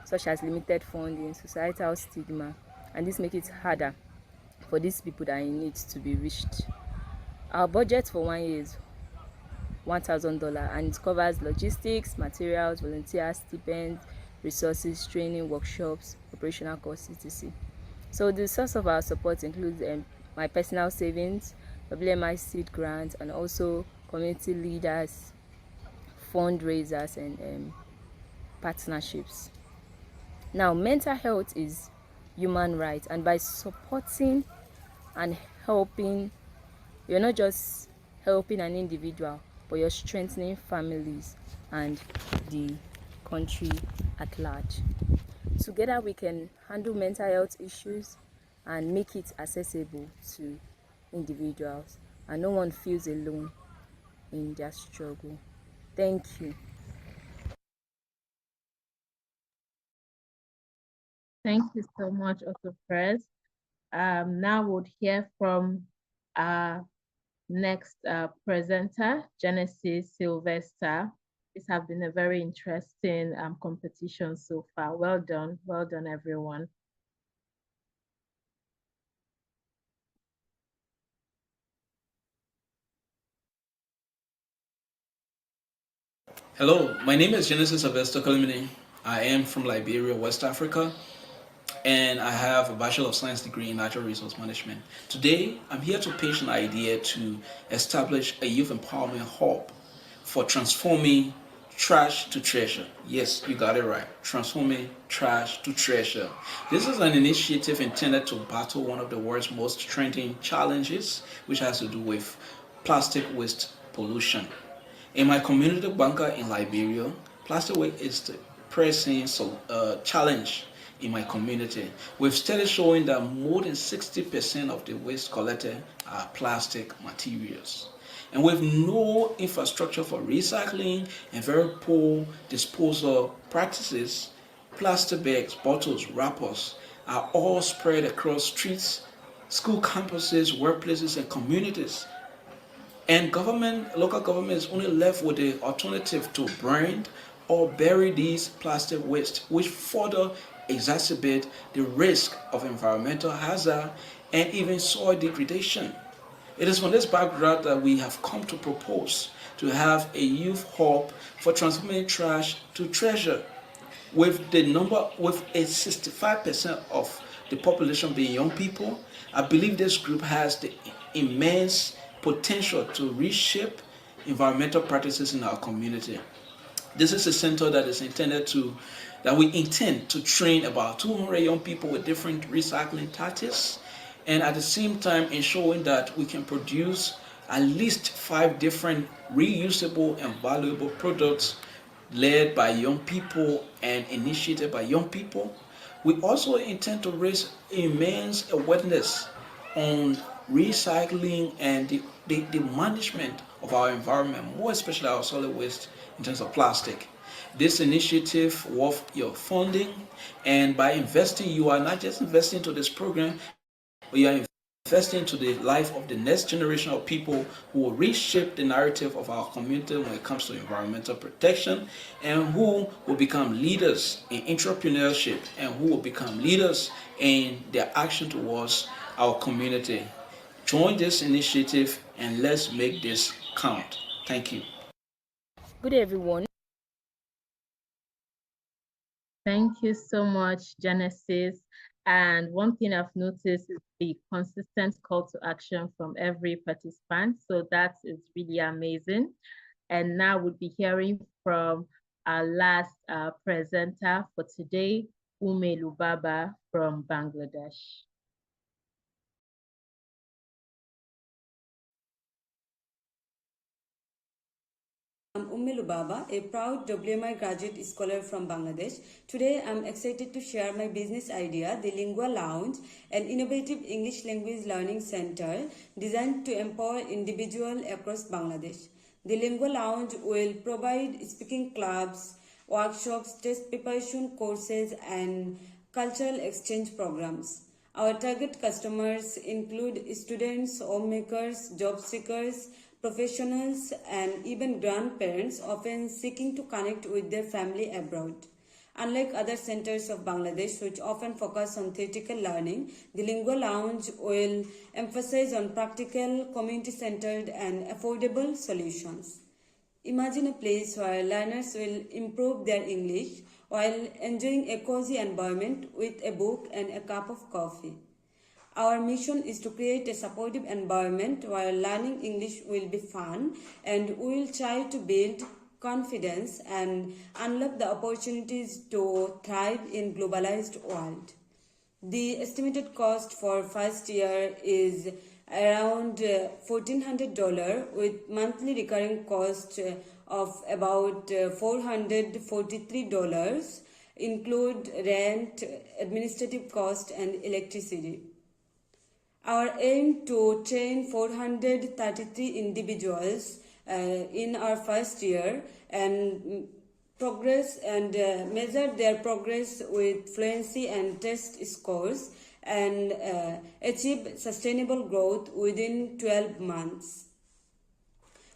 such as limited funding, societal stigma, and this makes it harder for these people that are in need to be reached. Our budget for 1 year is $1,000 and it covers logistics, materials, volunteers, stipends, resources, training, workshops, operational costs, etc. So the source of our support includes my personal savings, WMI seed grants, and also community leaders, fundraisers, and partnerships. Now, mental health is human right, and by supporting and helping, you're not just helping an individual, but you're strengthening families and the country at large. Together we can handle mental health issues and make it accessible to individuals, and no one feels alone in their struggle. Thank you. Thank you so much, Otto Press. Now we'll hear from our next presenter, Genesis Sylvester. This has been a very interesting competition so far. Well done, everyone. Hello, my name is Genesis Sylvester Kolimene. I am from Liberia, West Africa, and I have a Bachelor of Science degree in Natural Resource Management. Today, I'm here to pitch an idea to establish a youth empowerment hub for transforming trash to treasure. Yes, you got it right. Transforming trash to treasure. This is an initiative intended to battle one of the world's most trending challenges, which has to do with plastic waste pollution. In my community bunker in Liberia, plastic waste is the pressing challenge in my community. We've studies showing that more than 60% of the waste collected are plastic materials. And with no infrastructure for recycling and very poor disposal practices, plastic bags, bottles, wrappers are all spread across streets, school campuses, workplaces, and communities. And local government is only left with the alternative to burn or bury these plastic waste, which further exacerbate the risk of environmental hazard and even soil degradation. It is from this background that we have come to propose to have a youth hub for transforming trash to treasure. With a 65% of the population being young people, I believe this group has the immense potential to reshape environmental practices in our community. This is a center that we intend to train about 200 young people with different recycling tactics, and at the same time ensuring that we can produce at least 5 different reusable and valuable products led by young people and initiated by young people. We also intend to raise immense awareness on recycling and the management of our environment, more especially our solid waste in terms of plastic. This initiative worth your funding, and by investing, you are not just investing into this program, but you are investing into the life of the next generation of people who will reshape the narrative of our community when it comes to environmental protection, and who will become leaders in entrepreneurship, and who will become leaders in their action towards our community. Join this initiative and let's make this count. Thank you. Good day, everyone. Thank you so much, Genesis. And one thing I've noticed is the consistent call to action from every participant. So that is really amazing. And now we'll be hearing from our last presenter for today, Ume Lubaba from Bangladesh. I'm Umme Lubaba, a proud WMI graduate scholar from Bangladesh. Today, I'm excited to share my business idea, the Lingua Lounge, an innovative English language learning center designed to empower individuals across Bangladesh. The Lingua Lounge will provide speaking clubs, workshops, test preparation courses, and cultural exchange programs. Our target customers include students, homemakers, job seekers, professionals, and even grandparents, often seeking to connect with their family abroad. Unlike other centers of Bangladesh, which often focus on theoretical learning, the Lingua Lounge will emphasize on practical, community-centered, and affordable solutions. Imagine a place where learners will improve their English while enjoying a cozy environment with a book and a cup of coffee. Our mission is to create a supportive environment where learning English will be fun, and we will try to build confidence and unlock the opportunities to thrive in globalized world. The estimated cost for first year is around $1,400 with monthly recurring cost of about $443, include rent, administrative cost, and electricity. Our aim to train 433 individuals in our first year and progress and measure their progress with fluency and test scores and achieve sustainable growth within 12 months.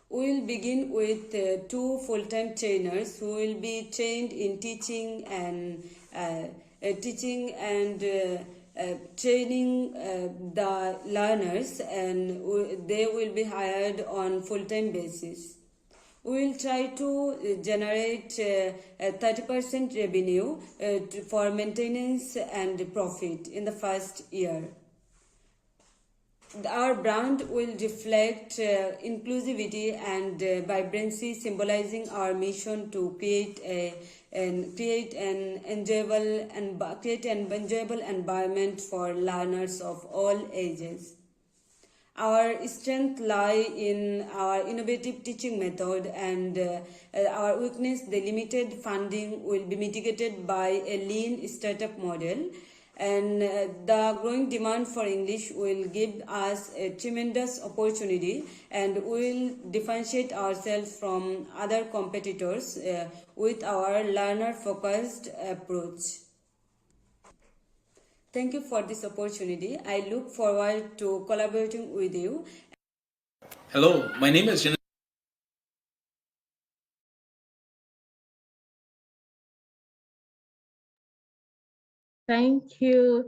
We will begin with 2 full-time trainers who will be trained in teaching and training the learners, and they will be hired on full-time basis. We will try to generate 30% revenue for maintenance and profit in the first year. Our brand will reflect inclusivity and vibrancy, symbolizing our mission to create an enjoyable environment for learners of all ages. Our strength lie in our innovative teaching method, and our weakness, the limited funding, will be mitigated by a lean startup model. And the growing demand for English will give us a tremendous opportunity, and we will differentiate ourselves from other competitors with our learner-focused approach. Thank you for this opportunity. I look forward to collaborating with you. Hello, my name is Jen. Thank you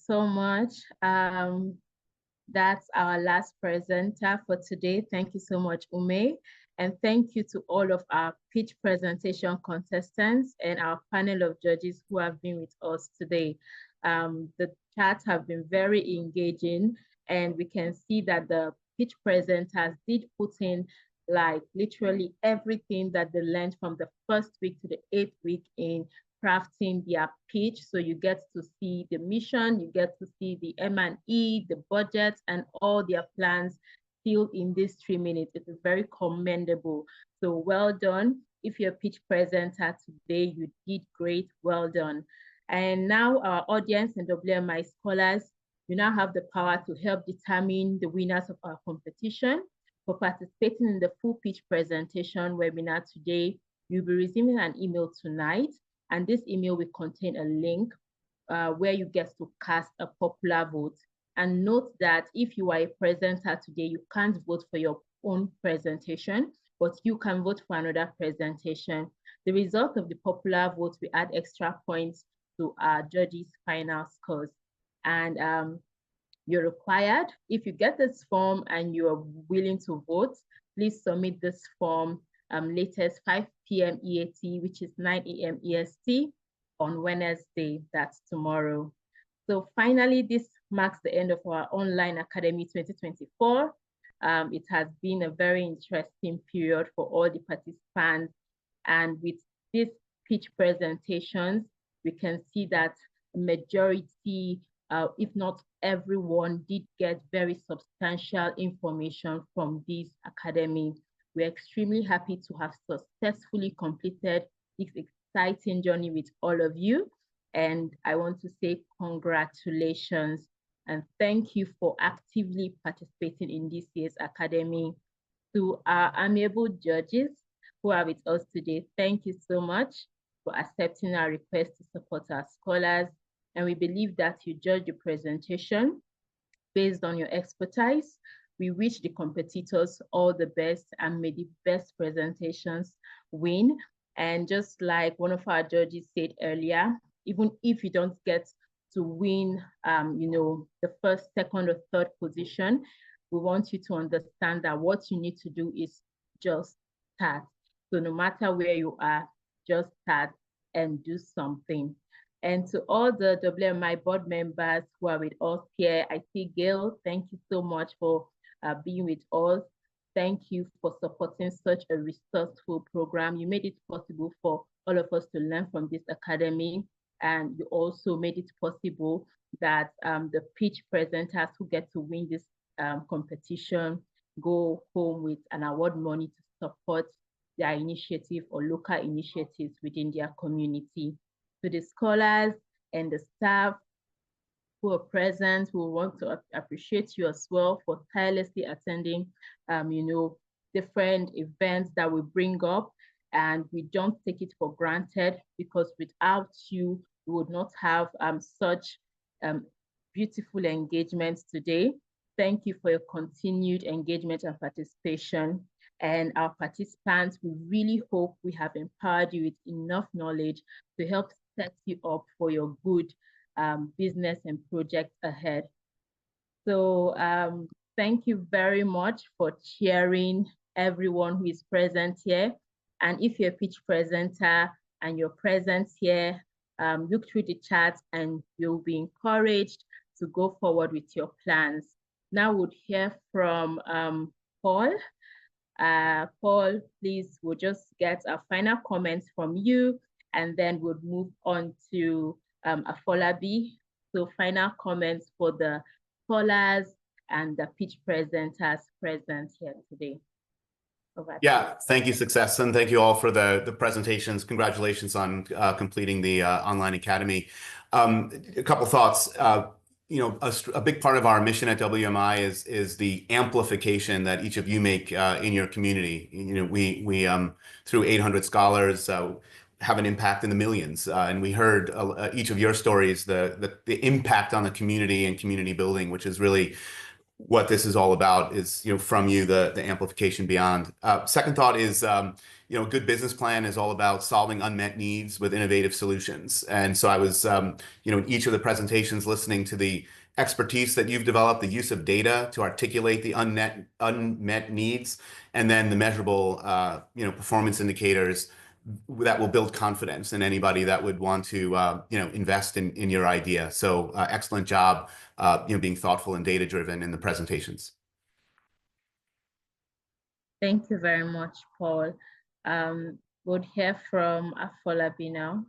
so much. That's our last presenter for today. Thank you so much, Ume. And thank you to all of our pitch presentation contestants and our panel of judges who have been with us today. The chats have been very engaging, and we can see that the pitch presenters did put in like literally everything that they learned from the first week to the 8th week in crafting their pitch. So you get to see the mission, you get to see the M&E, the budget, and all their plans still in these 3 minutes. It is very commendable. So well done. If you're a pitch presenter today, you did great. Well done. And now our audience and WMI scholars, you now have the power to help determine the winners of our competition. For participating in the full pitch presentation webinar today, you'll be receiving an email tonight, and this email will contain a link where you get to cast a popular vote. And note that if you are a presenter today, you can't vote for your own presentation, but you can vote for another presentation. The result of the popular vote will add extra points to our judges' final scores. And you're required, if you get this form and you're willing to vote, please submit this form latest 5 p.m. EAT, which is 9 a.m. EST on Wednesday, that's tomorrow. So finally, this marks the end of our Online Academy 2024. It has been a very interesting period for all the participants. And with these pitch presentations, we can see that majority, if not everyone, did get very substantial information from this academy. We're extremely happy to have successfully completed this exciting journey with all of you. And I want to say congratulations and thank you for actively participating in this year's academy. To our amiable judges who are with us today, thank you so much for accepting our request to support our scholars. and we believe that you judge the presentation based on your expertise. We wish the competitors all the best and may the best presentations win. And just like one of our judges said earlier, even if you don't get to win, the first, second, or third position, we want you to understand that what you need to do is just start. So no matter where you are, just start and do something. And to all the WMI board members who are with us here, I see Gail, thank you so much for being with us. Thank you for supporting such a resourceful program. You made it possible for all of us to learn from this academy, and you also made it possible that the pitch presenters who get to win this competition go home with an award money to support their initiative or local initiatives within their community. To the scholars and the staff who are present, we want to appreciate you as well for tirelessly attending, different events that we bring up, and we don't take it for granted, because without you, we would not have such beautiful engagements today. Thank you for your continued engagement and participation. And our participants, we really hope we have empowered you with enough knowledge to help set you up for your good business and projects ahead. So thank you very much for cheering everyone who is present here. And if you're a pitch presenter and you're present here, look through the chat and you'll be encouraged to go forward with your plans. Now we'll hear from Paul. Paul, please, we'll just get a final comments from you, and then we'll move on to Afolabi. So final comments for the scholars and the pitch presenters present here today. Yeah, thank you, Success, and thank you all for the presentations. Congratulations on completing the online academy. A couple thoughts. A big part of our mission at WMI is the amplification that each of you make in your community. We through 800 scholars have an impact in the millions, and we heard each of your stories, the impact on the community and community building, which is really what this is all about, is from you the amplification beyond. Second thought is a good business plan is all about solving unmet needs with innovative solutions. And so I was in each of the presentations listening to the expertise that you've developed, the use of data to articulate the unmet needs, and then the measurable performance indicators that will build confidence in anybody that would want to invest in your idea. So excellent job being thoughtful and data driven in the presentations. Thank you very much, Paul. We'll hear from Afolabi now.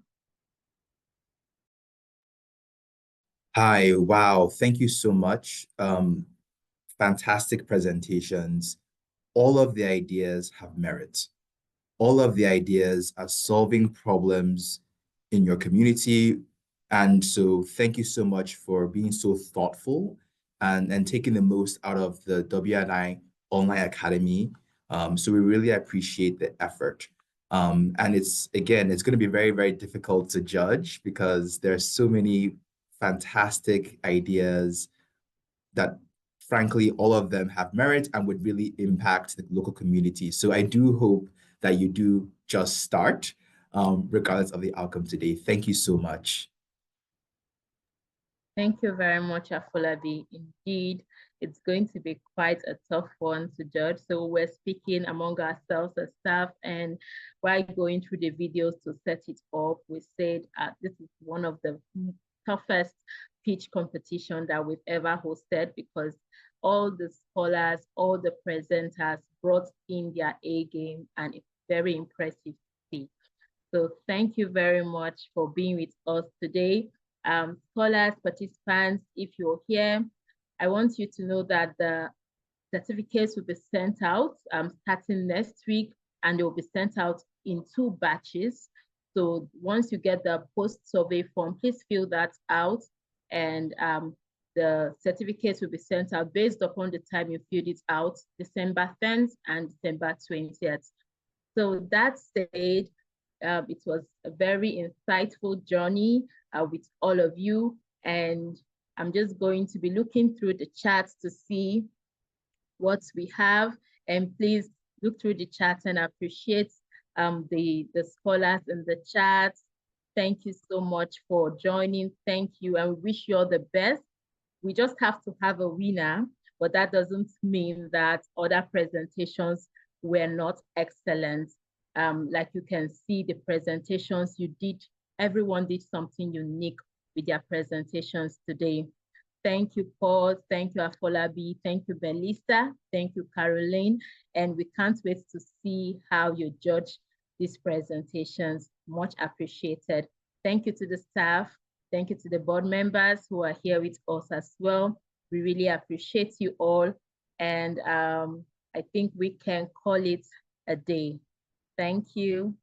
Hi, wow, thank you so much. Fantastic presentations. All of the ideas have merit. All of the ideas are solving problems in your community. And so thank you so much for being so thoughtful and taking the most out of the WNI Online Academy. So we really appreciate the effort. And it's going to be very, very difficult to judge because there's so many fantastic ideas that frankly, all of them have merit and would really impact the local community. So I do hope that you do just start, regardless of the outcome today. Thank you so much. Thank you very much, Afolabi. Indeed, it's going to be quite a tough one to judge. So we're speaking among ourselves as staff, and while going through the videos to set it up, we said this is one of the toughest pitch competition that we've ever hosted, because all the scholars, all the presenters brought in their A game, and it's very impressive to see. So thank you very much for being with us today. Scholars, participants, if you're here, I want you to know that the certificates will be sent out starting next week, and they will be sent out in 2 batches. So once you get the post-survey form, please fill that out, and the certificates will be sent out based upon the time you filled it out, December 10th and December 20th. So that said, It was a very insightful journey with all of you. And I'm just going to be looking through the chats to see what we have. And please look through the chat and appreciate the scholars in the chat. Thank you so much for joining. Thank you, and we wish you all the best. We just have to have a winner, but that doesn't mean that other presentations were not excellent. Like you can see the presentations you did, everyone did something unique with their presentations today. Thank you, Paul. Thank you, Afolabi. Thank you, Melissa. Thank you, Caroline. And we can't wait to see how you judge these presentations. Much appreciated. Thank you to the staff. Thank you to the board members who are here with us as well. We really appreciate you all. And I think we can call it a day. Thank you.